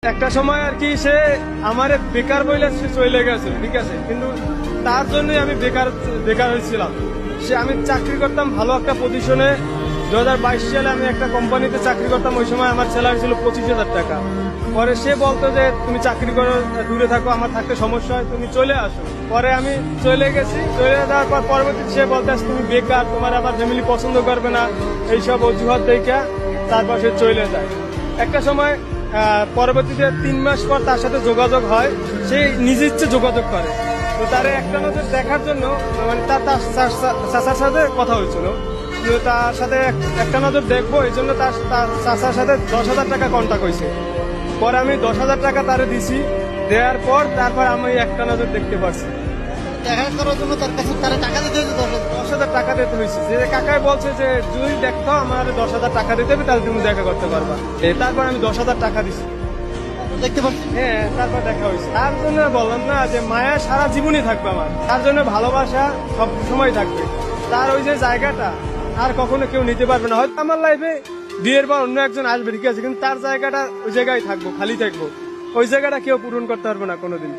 একটা সময় আর কি সে আমার বেকার বইলে সে চলে গেছে, ঠিক আছে, কিন্তু তার জন্যই আমি বেকার বেকার হয়েছিলাম। আমি চাকরি করতাম ভালো একটা পজিশনে। 2022 সালে আমি একটা কোম্পানিতে চাকরি করতাম। ওই সময় আমার স্যালারি ছিল 25,000 টাকা। পরে সে বলতো যে তুমি চাকরি করো, দূরে থাকো, আমার থাকতে সমস্যা হয়, তুমি চলে আসো। পরে আমি চলে গেছি। চলে যাওয়ার পর পরবর্তীতে সে বলতে তুমি বেকার, তোমার আবার ফ্যামিলি পছন্দ করবে না, এইসব অজুহাত দেখা তারপর সে চলে যায়। একটা সময় পরবর্তীতে 3 মাস পর তার সাথে যোগাযোগ হয়। সে নিজে ইচ্ছে যোগাযোগ করে। তো তার একটা নজর দেখার জন্য মানে তার চাচার সাথে কথা হয়েছিল, তার সাথে একটা নজর দেখবো, এই জন্য তার চাচার সাথে 10,000 টাকা কন্ট্যাক্ট হয়েছে। পরে আমি 10,000 টাকা তারে দিছি। দেওয়ার পর তারপর আমি একটা নজর দেখতে পারছি। দেখা করার জন্য তার কাছে তারা টাকা দিতে হয়েছে 10,000 টাকা দিতে হয়েছে। যে কাকাই বলছে যে যদি দেখতো আমার 10,000 টাকা দিতে হবে, তাহলে তুমি দেখা করতে পারবা। তারপর আমি 10,000 টাকা দিছি। দেখতে পাচ্ছি। হ্যাঁ, তারপর দেখা হয়েছে। তার জন্য বললাম না যে মায়া সারা জীবনই থাকবে আমার, তার জন্য ভালোবাসা সব সময় থাকবে। তার ওই যে জায়গাটা আর কখনো কেউ নিতে পারবে না। হয়তো আমার লাইফে বিয়ের পর অন্য একজন আসবে, ঠিক আছে, কিন্তু তার জায়গাটা ওই জায়গায় থাকবো, খালি থাকবো। ওই জায়গাটা কেউ পূরণ করতে পারবে না কোনোদিন।